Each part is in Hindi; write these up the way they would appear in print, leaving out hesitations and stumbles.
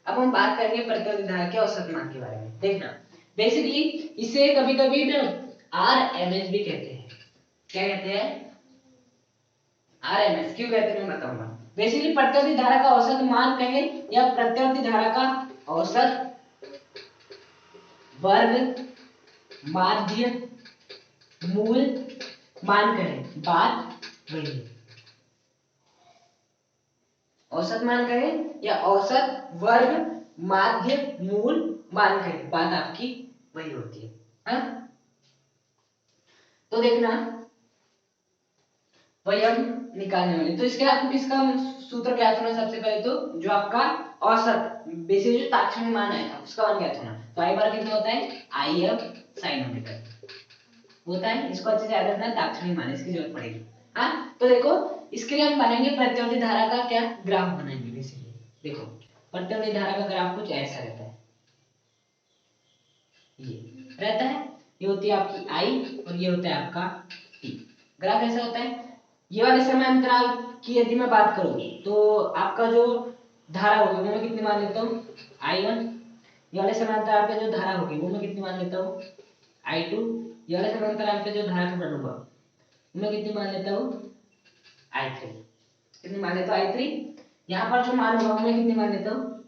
अब हम बात करेंगे प्रतिवर्ती धारा के औसत मान के बारे में। देखना बेसिकली इसे कभी कभी ना आरएमएस भी कहते हैं। क्या कहते हैं? आरएमएस। क्यों कहते हैं मैं बताऊंगा। बेसिकली प्रतिवर्ती धारा का औसत मान कहें या प्रतिवर्ती धारा का औसत वर्ग माध्य मूल मान कहें, बात वही है। औसत मान कहें या औसत वर्ग माध्य मूल मान कहें, बात आपकी वही होती है। हाँ? तो देखना वही हम निकालने वाले। तो इसका सूत्र ज्ञात होना सबसे पहले तो जो आपका औसत बेसिकली जो ताक्षणिक मान है उसका मान ज्ञात होना। तो आई बार कितना होता है? आई एफ साइन ओमेगा होता है। इसको अच्छे से याद रखना, ताक्षणिक मान इसकी जरूरत पड़ेगी। हाँ तो देखो इसके लिए हम बनाएंगे प्रतिवर्ती धारा का क्या ग्राफ बनाएंगे। बेसिकली देखो प्रतिवर्ती धारा का ग्राफ कुछ ऐसा रहता है, ये रहता है, ये होती है आपकी आई और ये होता है आपका टी। ग्राफ ऐसा होता है। ये वाले समय अंतराल की यदि मैं बात करूं तो आपका जो धारा होगी वो मैं कितनी मान लेता हूँ? I1। ये वाले समय अंतराल पे जो धारा होगी वो मैं कितनी मान लेता हूँ? I2। ये वाले समय अंतराल पे जो धारा का प्लॉट होगा मैं कितनी मान लेता हूँ? I3। कितनी मान लेता हूँ? I3। यहाँ पर जो मान होगा मैं कितनी मान लेता हूँ?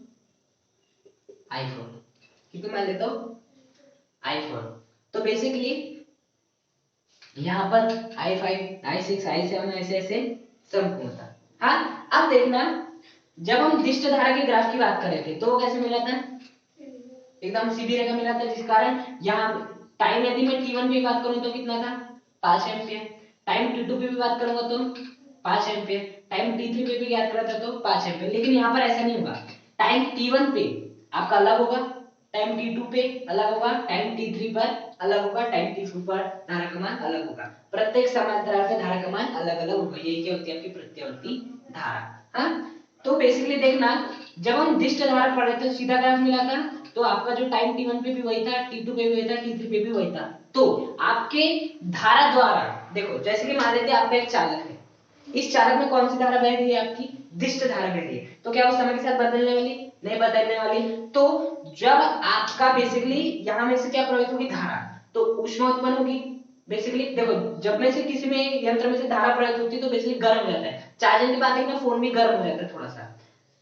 I4। कितनी मान लेता हूँ? I4। तो बेसिकली यहाँ पर I5, I6, I7 ऐसे ऐसे संपूर्णता। हाँ अब देखना जब हम दिष्ट धारा के ग्राफ की बात कर रहे थे तो वो कैसे मिला था? एकदम सीधी रेखा मिला था, जिस कारण यहाँ टाइम यदि मैं t1 पे बात करूं तो कितना था? 5 एम्पियर। टाइम t2 पे भी बात करूंगा तो 5 एम्पियर। टाइम t3 पे भी ज्ञात करा था तो 5 एम्पियर। लेकिन यहाँ पर ऐसा नहीं होगा। टाइम t1 पे आपका अलग होगा, टाइम t2 पे अलग होगा, टाइम t3 पर अलग होगा, टाइम t4 पर धारा का मान अलग होगा। प्रत्येक समांतराल पे धारा का मान अलग अलग होगा। यही क्या होती है आपकी प्रतिवर्ती धारा। हाँ तो बेसिकली देखना जब हम दिष्ट धारा पढ़ रहे थे सीधा ग्राफ मिला था तो आपका जो टाइम t1 पे भी वही था, t2 पे भी वही था, t3 पे भी वही था। तो आपके धारा द्वारा देखो जैसे कि मान लेते हैं आपका एक चालक है, इस चालक में कौन सी धारा बह रही है? आपकी दिष्ट धारा बह रही है। तो क्या वो समय के साथ बदलने वाली? नहीं बदलने वाली। तो जब आपका बेसिकली यहां में से क्या प्रवाहित होगी? धारा। तो ऊष्मा उत्पन्न होगी। बेसिकली देखो जब में से किसी में यंत्र में से धारा प्रवाहित होती है तो बेसिकली गर्म हो जाता है। चार्जिंग के बाद देखना फोन भी गर्म हो जाता है थोड़ा सा,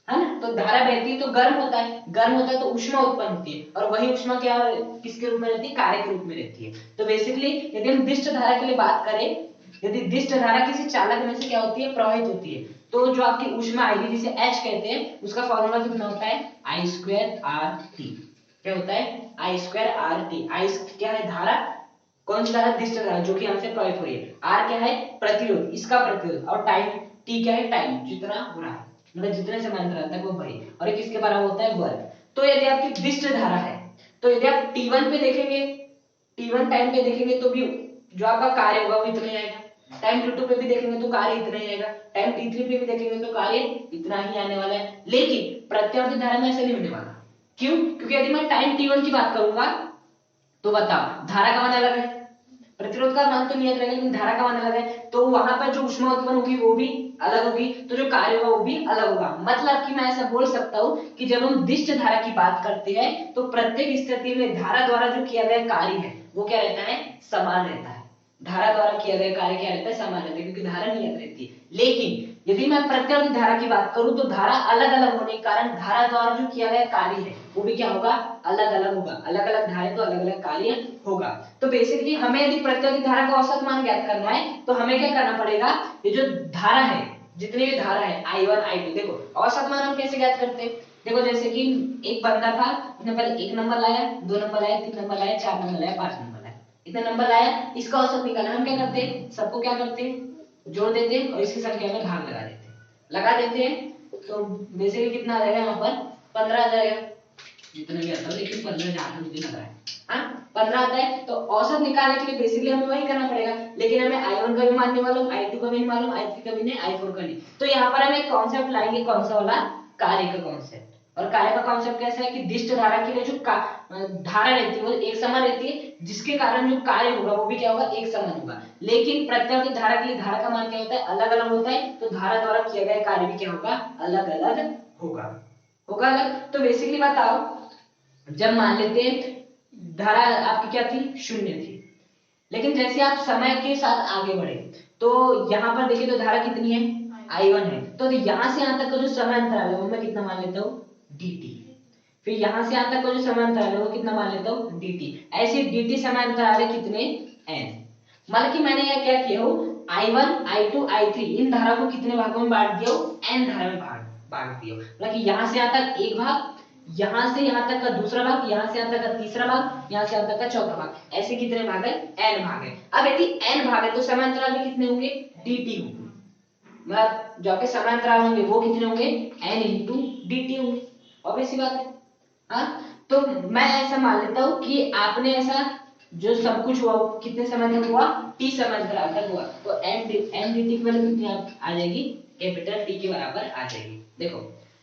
है ना? तो धारा बहती है तो गर्म होता है, गर्म होता है तो ऊष्मा उत्पन्न होती है। और वही ऊष्मा क्या किसके रूप में रहती है? कार्य के रूप में रहती है। तो बेसिकली यदि हम दिष्ट धारा के लिए बात करें, यदि दिष्ट धारा किसी चालक में से क्या होती है? प्रवाहित होती है, तो जो आपकी ऊष्मा आएगी जिसे H कहते हैं उसका फॉर्मूला कितना होता है? I2RT। क्या होता है? I2RT। I क्या है? धारा। कौन सी धारा? दिष्ट धारा जो कि हमसे प्रवाहित हो रही है। R क्या है? प्रतिरोध, इसका प्रतिरोध। और टाइम T क्या है? टाइम जितना हो रहा है, मतलब जितने समांतराल तक वो भरी। और ये किसके बराबर होता है? वर्ग। तो यदि आपकी दिष्ट धारा है तो यदि आप t1 पे देखेंगे, t1 टाइम पे देखेंगे तो भी जो आपका कार्य होगा वो इतना ही आएगा। टाइम t2 पे भी देखेंगे तो कार्य इतना ही आएगा। टाइम t3 पे भी देखेंगे तो कार्य इतना ही आने वाला है। लेकिन प्रतिवर्ती धारा में ऐसा नहीं होने वाला। क्यों? क्योंकि यदि मैं टाइम t1 की बात करूंगा तो बताओ धारा का मान अलग है, प्रतिरोध का मान तो नहीं रहेगा लेकिन धारा का मान अलग है। तो वहां पर जो ऊष्मा उत्पन्न होगी वो भी अलग होगी, तो जो कार्य होगा वो भी अलग होगा। मतलब कि मैं ऐसा बोल सकता हूं कि जब हम दिष्ट धारा की बात करते हैं तो प्रत्येक स्थिति में धारा द्वारा जो किया गया कार्य है वो क्या रहता है? समान रहता है। धारा द्वारा किया गया कार्य क्या रहता है? समान रहता है, क्योंकि धारा नियत रहती है। लेकिन यदि मैं प्रतिवर्ती धारा की बात करूं तो धारा अलग अलग होने के कारण धारा द्वारा जो किया गया कार्य है वो भी क्या होगा? अलग अलग होगा। अलग अलग धारा तो अलग अलग कार्य होगा। तो बेसिकली हमें यदि प्रतिवर्ती धारा का औसत मान ज्ञात करना है तो हमें क्या करना पड़ेगा? ये जो धारा है, जितनी भी धारा है I1 I2, देखो औसत मान हम कैसे ज्ञात करते हैं? देखो जैसे कि एक बंदा था, उसने पहले 1 नंबर लाया, 2 नंबर लाया, 3 नंबर लाया, 4 नंबर लाया, 5 नंबर लाया, इतने नंबर लाया, इसका औसत निकालना। हम क्या करते हैं? सबको क्या करते हैं? जोड़ देते हैं और इसकी संख्या में भाग लगा देते हैं। तो बेसिकली कितना आ जाएगा? यहाँ पर 15 आ जाएगा, जितना भी आता है, लेकिन 15 जहां तक मुझे लग रहा है। हाँ 15 आता है। तो औसत निकालने के लिए बेसिकली हमें वही करना पड़ेगा। लेकिन हमें I1 का भी मान नहीं मालूम, I2 का भी नहीं मालूम, I3 का भी नहीं, I4 का नहीं। तो यहाँ पर हम एक कॉन्सेप्ट लाएंगे, कौन सा वाला? कार्य का कॉन्सेप्ट। और कार्य का कॉन्सेप्ट कैसा है कि दिष्ट धारा के लिए जो धारा रहती है वो एक समान रहती है, जिसके कारण जो कार्य होगा वो भी क्या होगा? एक समान होगा। लेकिन प्रतिवर्ती धारा के लिए धारा का मान क्या होता है? अलग अलग होता है। तो धारा द्वारा किया गया कार्य भी क्या होगा? अलग अलग होगा। होगा अलग। तो बेसिकली बताओ, जब मान लेते हैं धारा आपकी क्या थी, शून्य थी, लेकिन जैसे आप समय के साथ आगे बढ़े तो यहाँ पर देखिए तो धारा कितनी है, I1 है। तो यहाँ से यहाँ तक का जो समय अंतराल है वो मैं कितना मान लेता हूँ, dt। फिर यहाँ से यहाँ तक का जो समय अंतराल है वो कितना मान लेता हूँ, dt। ऐसे dt समय अंतराल है कितने, n। मतलब कि मैंने यहाँ क्या किया हो, I1 I2 I3 इन धारा को कितने भागों में बांट दिया हो, n धारा में बांट दिया हो। मतलब कि यहाँ से यहाँ तक एक भाग, यहाँ से यहाँ तक का दूसरा भाग, यहाँ से यहाँ तक का तीसरा भाग, यहाँ से यहाँ तक का चौथा भाग, ऐसे कितने भाग है, n भाग है। अब यदि n भाग है तो समय अंतराल में कितने होंगे, dt होंगे। मतलब जो आपके समय अंतराल होंगे वो कितने होंगे, n इंटू dt होंगे। ऑब्वियस सी बात है। हाँ, तो मैं ऐसा मान लेता हूँ कि आपने ऐसा जो सब कुछ हुआ कितने समय तक हुआ, t समय अंतराल तक हुआ, तो n dt की वैल्यू कितनी आ जाएगी, कैपिटल T के बराबर आ जाएगी। देखो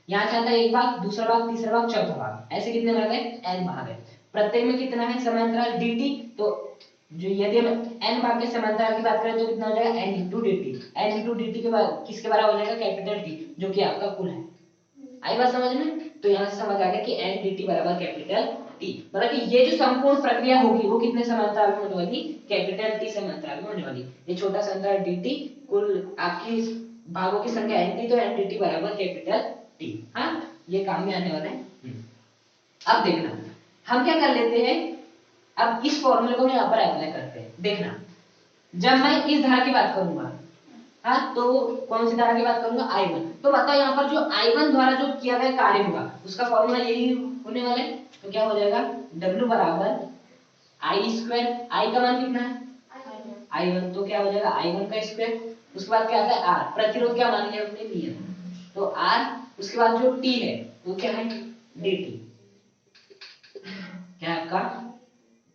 यहाँ से आता है एक भाग, दूसरा भाग, तीसरा भाग, चौथा भाग, ऐसे कितने भाग है, n भाग है। प्रत्येक में कितना है समय अंतराल dt, तो जो यदि हम n भाग के समय अंतराल की बात करें तो कितना हो जाएगा, n into dt। n into dt के बाद किसके बराबर हो जाएगा, कैपिटल T, जो कि आपका कुल है। आई बात समझ में? तो यहाँ से समझ आ गया कि n dt बराबर कैपिटल T। मतलब कि ये जो संपूर्ण प्रक्रिया होगी वो कितने समय अंतराल में होने वाली, कैपिटल T समय अंतराल में होने वाली। ये छोटा सा अंतराल dt, कुल आपकी भागों की संख्या n थी, तो n dt बराबर कैपिटल T। हाँ, ये काम में आने वाला है। अब देखना हम क्या कर लेते हैं, अब इस फॉर्मूले को हम यहाँ पर अप्लाई करते हैं। देखना जब मैं इस धारा की बात करूंगा, हाँ, तो कौन सी धारा की बात करूंगा, I1। तो बताओ यहाँ पर जो I1 द्वारा जो किया गया कार्य होगा उसका फॉर्मूला यही होने वाला है। तो क्या हो जाएगा, W बराबर I स्क्वायर, I का मान कितना है, I1, तो क्या हो जाएगा I1 का स्क्वायर। उसके बाद क्या आता है R, प्रतिरोध क्या मान लिया हमने, नियम, तो R। उसके बाद जो T है वो क्या है, dt, क्या है आपका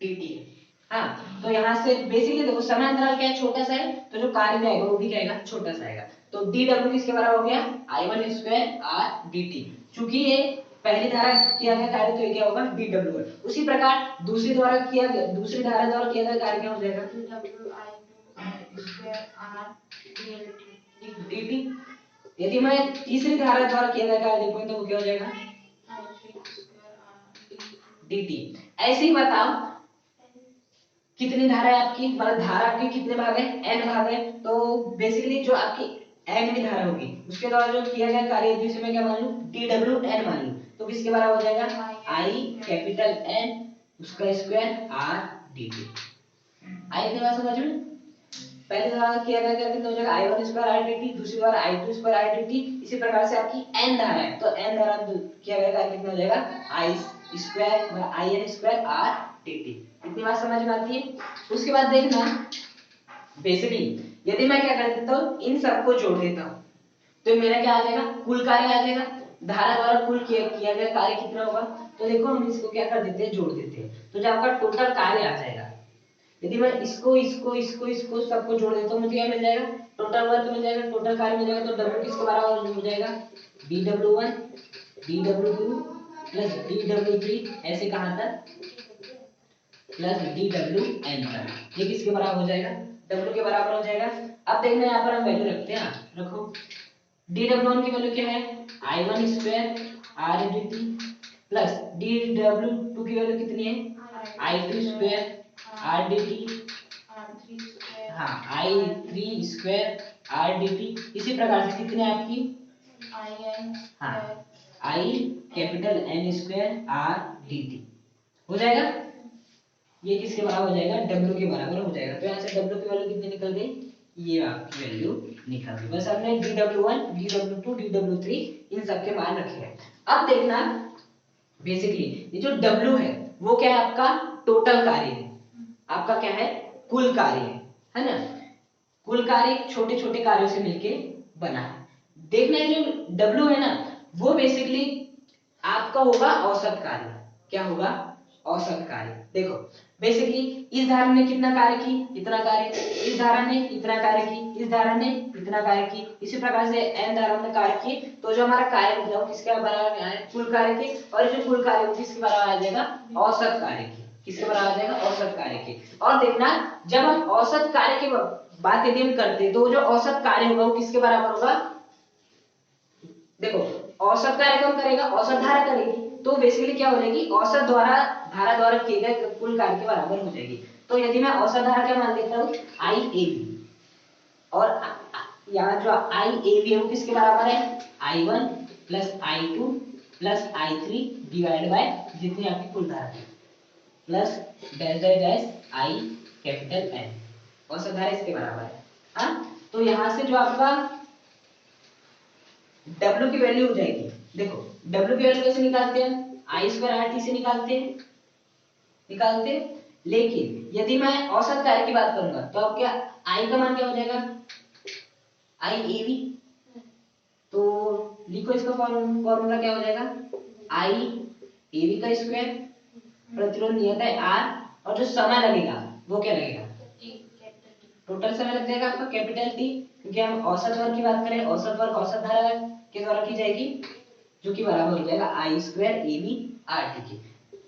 dt है। हाँ, तो यहाँ से बेसिकली देखो समय अंतराल क्या है, छोटा सा है, तो जो कार्य आएगा वो भी क्या आएगा, छोटा सा आएगा। तो dw किसके बराबर हो गया, I1 स्क्वायर r dt। चूंकि ये पहली धारा किया गया कार्य तो ये क्या होगा, dw। उसी प्रकार दूसरी धारा द्वारा किया गया कार्य क्या हो जाएगा, dt। यदि मैं तीसरी धारा द्वारा किया गया कार्य देखूं तो वो क्या हो जाएगा, dt। ऐसे ही बताओ कितनी धारा है आपकी, मतलब धारा आपकी कितने भाग है, n भाग है। तो बेसिकली जो आपकी nवीं धारा होगी उसके द्वारा जो किया गया कार्य जिसे मैं क्या मान लूं, dwn मान लूं, तो किसके बराबर हो जाएगा, I कैपिटल N उसका स्क्वायर r dt। आई इतनी बात समझ में? पहले धारा किया गया कार्य कितना हो जाएगा, I1 स्क्वायर r dt, दूसरी बार I2 स्क्वायर r dt। इसी प्रकार से आपकी n धारा है तो n धारा किया गया कार्य कितना हो जाएगा, I square IN square r dt। इतनी बात समझ में आती है? उसके बाद देखना बेसिकली यदि मैं क्या कर देता हूँ, इन सबको जोड़ देता हूँ तो मेरा क्या आ जाएगा, कुल कार्य आ जाएगा। धारा द्वारा कुल किया गया कार्य कितना होगा, तो देखो हम इसको क्या कर देते हैं, जोड़ देते हैं, तो जो आपका टोटल कार्य आ जाएगा। यदि मैं इसको सबको जोड़ देता हूँ मुझे क्या मिल जाएगा, टोटल वर्क मिल जाएगा, टोटल कार्य मिल जाएगा। तो W किसके बराबर हो जाएगा, dw1 dw2 प्लस dw3 ऐसे कहां तक प्लस dwn तक। ये किसके बराबर हो जाएगा, W के बराबर हो जाएगा। अब देखना यहाँ पर हम वैल्यू रखते हैं, रखो dw1 की वैल्यू क्या है, I1 square r dt plus dw2 की वैल्यू कितनी है, I2 स्क्वायर r dt, हाँ I3 स्क्वायर r dt। इसी प्रकार से कितने आपकी, हाँ I capital N square r dt हो जाएगा। ये किसके बराबर हो जाएगा, W के बराबर हो जाएगा। तो यहाँ से W की वैल्यू कितनी निकल गई, ये आपकी वैल्यू निकल गई। बस हमने dw1 dw2 dw3 इन सब के मान रखे हैं। अब देखना बेसिकली ये जो W है वो क्या है, आपका टोटल कार्य है, आपका क्या है, कुल कार्य है ना। कुल कार्य छोटे छोटे कार्यों से मिलके बना है। देखना है जो W है ना वो बेसिकली आपका होगा औसत कार्य। क्या होगा, औसत कार्य। देखो बेसिकली इस धारा ने कितना कार्य की, इतना कार्य, इस धारा ने इतना कार्य की, इस धारा ने इतना कार्य की। इसी प्रकार से n धारा ने कार्य की, तो जो हमारा कार्य निकला वो किसके बराबर है, कुल कार्य के। और जो कुल कार्य किसके बराबर आ जाएगा, औसत कार्य की। किसके बराबर आ जाएगा, औसत कार्य के। और देखना जब हम औसत कार्य की बात यदि हम करते हैं तो जो औसत कार्य होगा वो किसके बराबर होगा, देखो औसत कार्य कौन करेगा? औसत धारा करेगी। तो बेसिकली क्या हो जाएगी? औसत द्वारा धारा द्वारा किए गए कुल कार्य के बराबर हो जाएगी। तो यदि मैं औसत धारा क्या मान लेता हूँ? आई ए बी, और यहाँ जो आई ए बी है वो किसके बराबर है? I1 plus I2 plus I3 divide by जितनी आपकी कुल धारा है plus dash dash dash I capital N, औसत धारा इसके बराबर है। हाँ, तो यहाँ से जो आपका W की वैल्यू हो जाएगी, देखो W की वैल्यू कैसे निकालते हैं? आई स्क्वायर आर टी से निकालते हैं। लेकिन यदि मैं औसत कार्य की बात करूंगा तो अब क्या आई का मान क्या हो जाएगा? आई ए बी। तो लिखो इसका फॉर्मूला क्या हो जाएगा? आई ए बी का स्क्वायर, प्रतिरोध नियत है आर, और जो समय लगेगा वो क्या लगेगा? टोटल समय लग जाएगा आपका कैपिटल टी, क्योंकि हम औसत वर्ग की बात करें, औसत वर्ग औसत धारा के द्वारा की जाएगी, जो कि बराबर हो जाएगा I square A B R T की।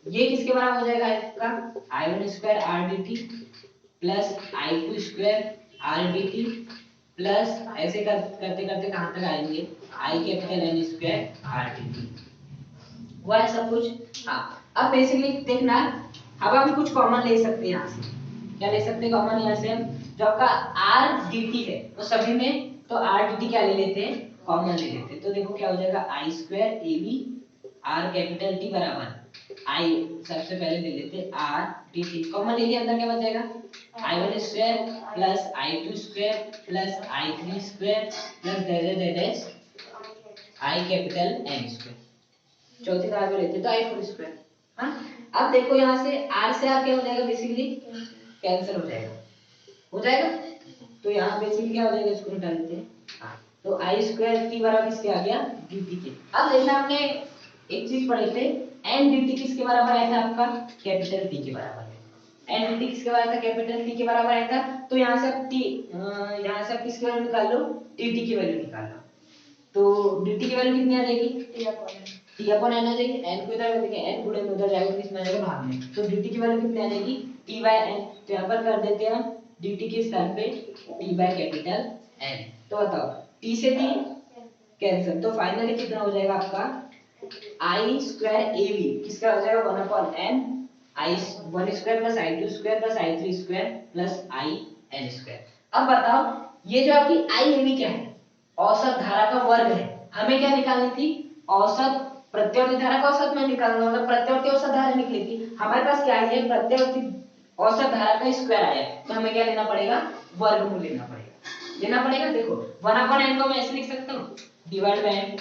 ये किसके बराबर हो जाएगा? आपका I one square R D T plus I two square R D T plus ऐसे करते करते कहां तक आएंगे? I capital N square R T T. हुआ है सब कुछ? हाँ, अब बेसिकली देखना, अब हम कुछ कॉमन ले सकते हैं यहाँ से। क्या ले सकते हैं कॉमन? यहाँ से हम जो आपका आर डी टी है तो सभी में तो आर डी टी क्या ले लेते हैं? कॉमन ले लेते हैं। तो देखो क्या हो जाएगा? I square A B R capital T बराबर आई, सबसे पहले ले लेते हैं आर डी टी, कॉमन ले लिया, अंदर क्या बच जाएगा? I one square plus I two square plus I three square plus dash I capital N square, चौथी धारा को लेते हैं तो आई फोर स्क्वायर। हाँ, अब देखो यहाँ से आर क्या हो जाएगा? बेसिकली कैंसिल हो जाएगा। तो यहाँ बेसिकली क्या हो जाएगा? इसको निकाल देते हैं। हाँ, तो आई स्क्वायर टी बराबर किसके आ गया? डी टी के। अब देखना, हमने एक चीज पढ़े थे, एन डी टी किसके बराबर आया था? आपका कैपिटल टी के बराबर है। एन डी टी किसके बराबर था? कैपिटल टी के बराबर आया था। तो यहाँ से आप यहाँ से आप किसकी वैल्यू निकाल लो? टी टी की वैल्यू निकाल लो। तो डी टी की वैल्यू कितनी आ जाएगी? टी अपॉन एन आ जाएगी। एन को इधर देखें, एन गुणे में उधर जाएगा तो इसमें आ जाएगा भाग में। तो डी टी की वैल्यू कितनी आ जाएगी? T by N. तो यहाँ पर कर देते हैं हम डी टी के स्थान पे टी बाय कैपिटल एन। तो बताओ, टी से टी कैंसिल, तो फाइनली कितना हो जाएगा आपका? आई स्क्वायर ए बी किसका हो जाएगा? 1 upon N I one square plus I two square plus I three square plus I N square. अब बताओ, ये जो आपकी आई ए बी क्या है? औसत धारा का वर्ग है। हमें क्या निकालनी थी? औसत प्रत्यावर्ती धारा का औसत में निकालना, मतलब प्रत्यावर्ती औसत धारा निकली थी। हमारे पास क्या है? प्रत्यावर्ती औसत धारा का स्क्वायर आया, तो हमें क्या लेना पड़ेगा? वर्गमूल लेना पड़ेगा। देखो 1 अपॉन n को मैं ऐसे लिख सकता हूँ, डिवाइड बाय n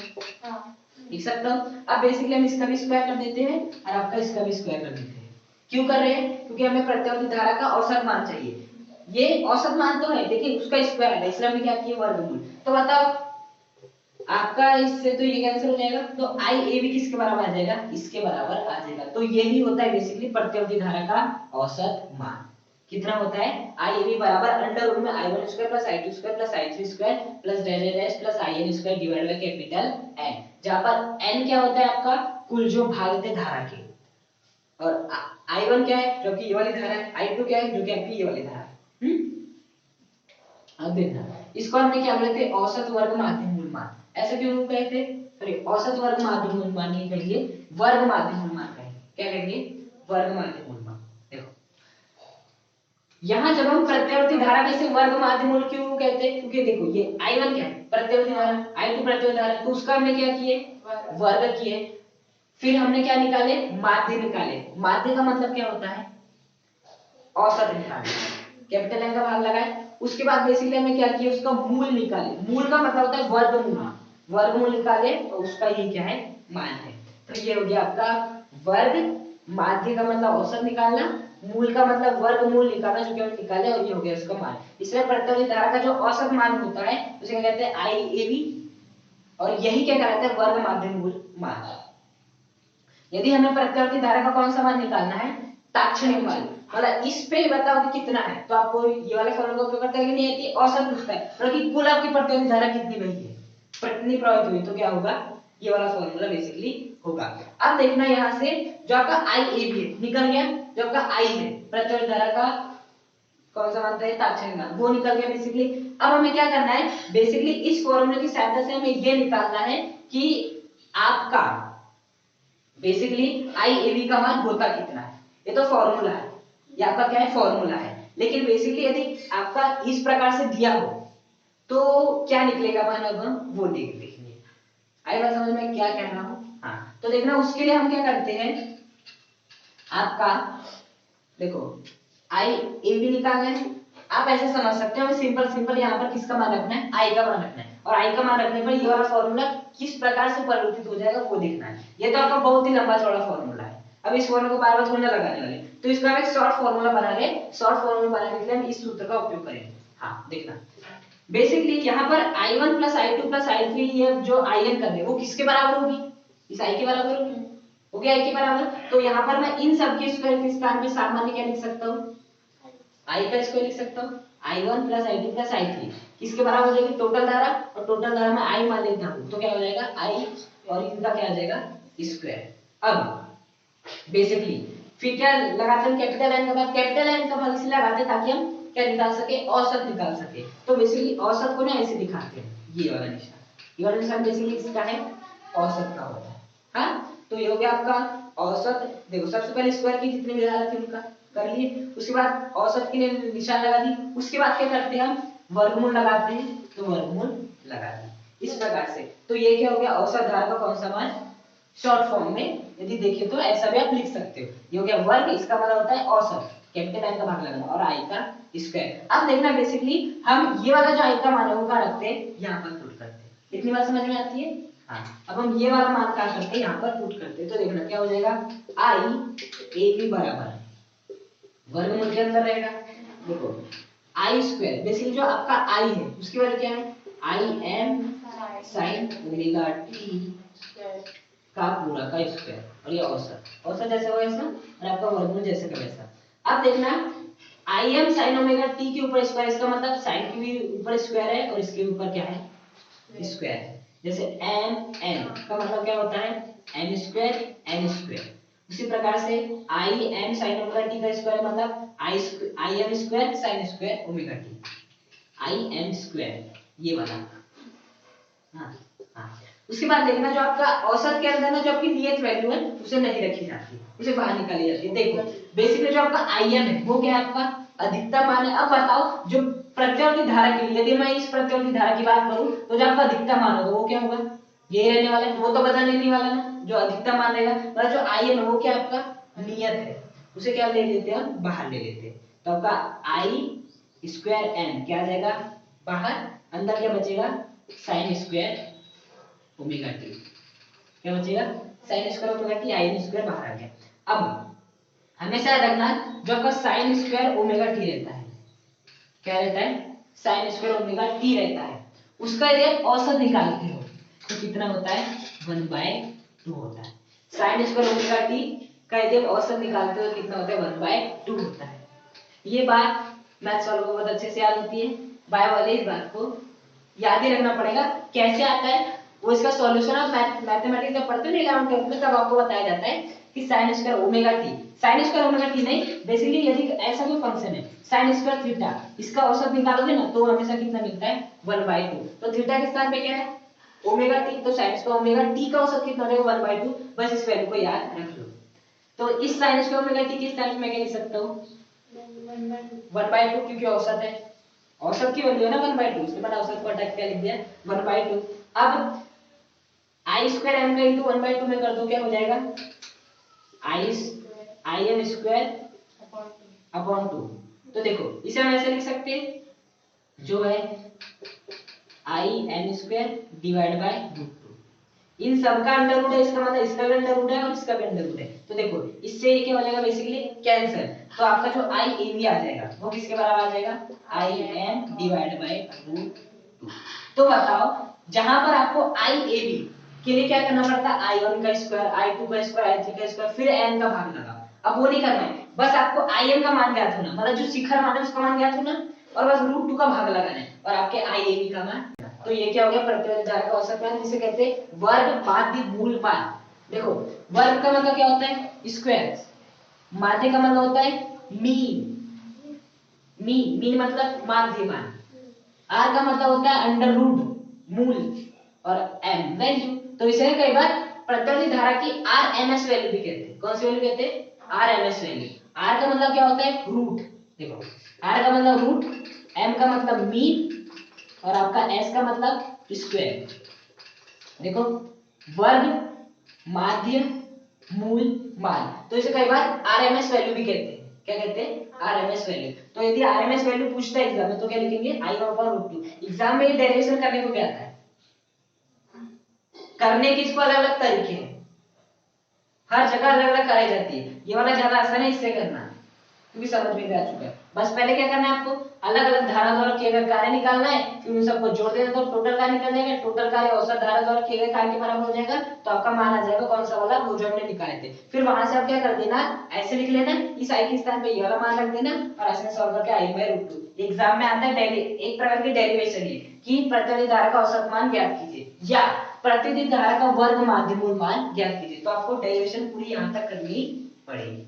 लिख सकता हूँ। अब बेसिकली हम इसका भी स्क्वायर कर देते हैं और आपका इसका भी स्क्वायर कर देते हैं। क्यों कर रहे हैं? क्योंकि हमें प्रत्यावर्ती धारा का औसत मान चाहिए। ये औसत मान तो है लेकिन उसका स्क्वायर है, इसलिए हमने क्या किया? वर्गमूल। तो बताओ, आपका इससे तो ये कैंसिल हो जाएगा, तो आई ए बी किसके बराबर आ जाएगा? इसके बराबर आ जाएगा। तो ये ही होता है बेसिकली प्रत्यावर्ती धारा का औसत मान। कितना होता है? आई ए बी बराबर अंडर रूट में I one square plus I two square plus I three square plus dash dash plus I N square divide by capital N, जहां पर एन क्या होता है? आपका कुल जो भाग थे धारा के, और आई वन क्या है? जो कि ये वाली धारा है। आई टू क्या है? जो कि आपकी ये वाली धारा है। अब देखना, इसको हमने क्या बोले थे? औसत वर्ग माध्य मूल मान। ऐसा क्यों कहते? सॉरी, औसत वर्ग माध्य मूल मान नहीं कहेंगे, वर्ग माध्य मूल मान कहेंगे। क्या कहेंगे? वर्ग माध्य मूल मान। देखो, यहाँ जब हम प्रत्यावर्ती धारा में से वर्ग माध्य मूल क्यों कहते हैं? क्योंकि देखो ये I1 क्या है? प्रत्यावर्ती धारा, I2 प्रत्यावर्ती धारा, तो उसका हमने क्या किए? वर्ग किए। फिर हमने क्या निकाले? माध्य निकाले। माध्य का मतलब क्या होता है? औसत निकाले, कैपिटल एन का भाग लगाए। उसके बाद बेसिकली हमने क्या किया? उसका मूल निकाले। मूल का मतलब होता है वर्गमूल। वर्गमूल निकाले तो उसका ये क्या है? मान है। तो ये हो गया आपका वर्ग। माध्य का मतलब औसत निकालना, मूल का मतलब वर्गमूल निकालना, जो कि हमने निकाले, और ये हो गया उसका मान। इसमें प्रत्यावर्ती धारा का जो औसत मान होता है उसे क्या कहते हैं? आई ए बी, और यही क्या कहलाता है? वर्ग माध्य मूल मान। यदि हमें प्रत्यावर्ती धारा का कौन सा मान निकालना है? ताक्षणिक मान, मतलब इस पे बताओ कि कितना है, तो आपको ये वाला फॉर्मूला का उपयोग करते हैं कि नहीं आती? औसत पूछता है, मतलब कि कुल आपकी प्रत्यावर्ती धारा कितनी बही है, कितनी प्रवाहित हुई, तो क्या होगा? ये वाला फॉर्मूला बेसिकली होगा। अब देखना, यहाँ से जो आपका आई ए बी निकल गया, जो आपका आई है प्रत्यावर्ती धारा का कौन सा मानता है? ताक्षणिक मान, वो निकल गया बेसिकली। अब हमें क्या करना है? बेसिकली इस फॉर्मूले की सहायता से हमें ये निकालना है कि आपका बेसिकली आई ए बी का मान होता कितना है, ये तो फॉर्मूला है, ये आपका क्या है फॉर्मूला है। लेकिन बेसिकली यदि आपका इस प्रकार से दिया हो तो क्या निकलेगा मान, अब हम वो देखेंगे। आई बात समझ में क्या कह रहा हूँ? हाँ, तो देखना उसके लिए हम क्या करते हैं, आपका देखो आई ए बी निकालना है, आप ऐसे समझ सकते हो, हमें सिंपल सिंपल यहाँ पर किसका मान रखना है, आई का मान रखना है, और आई का मान रखने पर ये वाला फॉर्मूला किस प्रकार से परिवर्तित हो जाएगा वो देखना है। ये तो आपका बहुत ही लंबा चौड़ा फॉर्मूला है, अब इस फॉर्मूला को बार बार थोड़ी ना लगाने वाले, तो इसका हम एक शॉर्ट फॉर्मूला बना ले, शॉर्ट फॉर्मूला बनाने के लिए हम इस सूत्र का उपयोग करेंगे। हाँ देखना बेसिकली यहाँ पर i1 plus i2 plus i3 ये जो in कर रहे हैं वो किसके बराबर होगी, इस i के बराबर होगी, हो गया i के बराबर। तो यहाँ पर मैं इन सब के स्क्वायर के स्थान पे सामान्य क्या लिख सकता हूँ, i का स्क्वायर लिख सकता हूँ, i1 plus i2 plus i3 किसके बराबर हो जाएगी, टोटल धारा, और टोटल धारा में i मान लेता हूँ तो क्या हो जाएगा i, और इनका क्या आ जाएगा स्क्वायर। अब बेसिकली फिर क्या लगाते हैं, कैपिटल N के बाद कैपिटल N का भाग इसलिए लगाते हैं ताकि हम क्या निकाल सके, औसत निकाल सके। तो बेसिकली औसत को ना ऐसे दिखाते हैं, ये वाला निशान, ये वाला निशान बेसिकली इसका है औसत का होता है। हाँ तो ये हो गया आपका औसत। देखो सबसे पहले स्क्वायर की जितनी भी धारा थी उनका कर लिए, उसके बाद औसत के लिए निशान लगा दी, उसके बाद क्या करते हैं हम वर्गमूल लगाते हैं, तो वर्गमूल लगा दी इस प्रकार से। तो ये क्या हो गया औसत धारा का कौन सा मान, शॉर्ट फॉर्म में यदि देखें तो ऐसा भी आप लिख सकते हो, ये हो गया वर्ग, इसका मतलब होता है औसत, कैपिटल N का भाग लगाना, और i का स्क्वायर। अब देखना बेसिकली हम ये वाला जो i का मान है वो कहां रखते हैं, यहाँ पर पुट करते हैं, इतनी बात समझ में आती है। हाँ अब हम ये वाला मान कहां करते हैं, यहाँ पर पुट करते हैं, तो देखना क्या हो जाएगा, i a b बराबर वर्गमूल के अंदर रहेगा, देखो i स्क्वायर बेसिकली जो आपका i है उसकी वैल्यू क्या है, i m sin omega t का पूरा का स्क्वायर, और ये औसत, औसत जैसे हो वैसा, और आपका वर्गमूल जैसे का वैसा। अब देखना im sin ओमेगा t के ऊपर स्क्वायर, इसका मतलब sin के भी ऊपर स्क्वायर है और इसके ऊपर क्या है स्क्वायर है, जैसे m n का मतलब क्या होता है n स्क्वायर n स्क्वायर। उसी प्रकार से i m sin omega t का स्क्वायर मतलब i m square sin square omega t, i m square ये वाला। हाँ हाँ उसके बाद देखना जो आपका औसत के अंदर ना जो आपकी नियत वैल्यू है उसे नहीं रखी जाती, उसे बाहर निकाली जाती है। देखो बेसिकली जो आपका im है वो क्या है आपका अधिकतम मान है। अब बताओ जो प्रत्यावर्ती धारा के लिए यदि मैं इस प्रत्यावर्ती धारा की बात करूं तो जो आपका अधिकतम मान होगा वो क्या होगा, ये रहने वाला है, वो तो बदलने नहीं वाला ना, जो अधिकतम मान रहेगा, मतलब जो im है वो क्या आपका नियत है, उसे क्या ले लेते हैं हम बाहर ले लेते हैं। तो आपका i स्क्वायर n क्या आ जाएगा बाहर, अंदर क्या बचेगा sin स्क्वायर ओमेगा टी, क्या बचेगा sin square omega T, i square बाहर आ गया। अब हमेशा याद रखना जो आपका sin स्क्वायर ओमेगा टी रहता है, क्या रहता है sin स्क्वायर ओमेगा टी रहता है, उसका यदि आप औसत निकालते हो तो कितना होता है 1/2 होता है। sin स्क्वायर ओमेगा टी का यदि आप औसत निकालते हो कितना होता है 1/2 होता है। ये बात मैथ्स वालों को बहुत अच्छे से याद होती है, बायो वाले इस बात को याद ही रखना पड़ेगा। कैसे आता है वो इसका सॉल्यूशन आप मैथमेटिक्स जब पढ़ते हो ना 11th 12th में तब आपको बताया जाता है कि sin square omega T, sin square omega T नहीं, बेसिकली यदि ऐसा कोई फंक्शन है sin स्क्वायर थीटा, इसका औसत निकालोगे ना तो हमेशा कितना मिलता है 1/2। तो थीटा के स्थान पे क्या है ओमेगा टी, तो sin स्क्वायर ओमेगा टी का औसत कितना रहेगा 1/2, बस इस वैल्यू को याद रख लो। तो इस sin स्क्वायर ओमेगा टी के स्थान पे मैं क्या लिख सकता हूं 1/2, क्योंकि औसत है, औसत की वैल्यू है ना 1/2, उसके बाद औसत को हटा के क्या लिख दिया 1/2। अब i स्क्वायर m का इंटू 1/2 में कर दो क्या हो जाएगा i m स्क्वायर अपॉन 2। तो देखो इसे हम ऐसे लिख सकते हैं जो है i m square divide by root 2, इन सब का अंडर रूट है, इसका मतलब इसका भी अंडर रूट है और इसका भी अंडर रूट है, तो देखो इससे ये क्या हो जाएगा बेसिकली कैंसिल, तो आपका जो i a b आ जाएगा वो किसके बराबर आ जाएगा i m divide by root 2। तो बताओ जहां पर आपको i a b के लिए क्या करना पड़ता है i1 का स्क्वायर i2 का स्क्वायर i3 का स्क्वायर फिर n का भाग लगाओ, अब वो नहीं करना है, बस आपको im का मान ज्ञात होना, मतलब जो शिखर मान है उसका मान ज्ञात होना और बस रूट 2 का भाग लगाना है और आपके iab का मान। तो ये क्या हो गया प्रतिवर्ती धारा का औसत मान, जिसे कहते हैं वर्ग माध्य मूल मान। देखो वर्ग का मतलब क्या होता है स्क्वायर, माध्य का मतलब होता है मीन, मीन मतलब माध्य मान, r का मतलब होता है अंडर रूट मूल और m वैल्यू। तो इसे कई बार प्रतिवर्ती धारा की आरएमएस वैल्यू भी कहते हैं। कौन सी वैल्यू कहते हैं? RMS value. आर का मतलब क्या होता है? रूट। देखो आर का मतलब रूट, एम का मतलब मीन और आपका एस का मतलब स्क्वायर। देखो वर्ग, माध्य, मूल, मान, तो इसे कई बार आरएमएस वैल्यू भी कहते हैं। क्या कहते हैं? RMS value. तो यदि आरएमएस वैल्यू पूछता है एग्जाम में तो क्या लिखेंगे? I/√2। एग्जाम में ये डेरिवेशन करने को क्या आता है? करने की इसको अलग अलग तरीके हैं, हर जगह अलग अलग कराई जाती है। ये वाला ज्यादा आसान है इससे करना, क्योंकि समझ में आ चुका है। बस पहले क्या करना है आपको? अलग अलग धारा द्वारा किए गए कार्य निकालना है, फिर उन सबको जोड़ देना तो टोटल कार्य निकल जाएगा। टोटल कार्य औसत धारा द्वारा किए गए कार्य के बराबर हो जाएगा, तो आपका मान आ जाएगा कौन सा वाला, वो जो हमने निकाले थे। फिर वहां से आप क्या कर देना, ऐसे लिख लेना, इस आई के स्थान पे ये वाला मान रख देना और ऐसे सॉल्व करके I/√2। एग्जाम में आता है एक प्रकार की डेरिवेशन है कि प्रतिवर्ती धारा का औसत मान ज्ञात कीजिए या प्रतिवर्ती धारा का वर्ग माध्य मूल मान ज्ञात कीजिए। तो आपको डेरिवेशन पूरी यहां तक करनी पड़ेगी।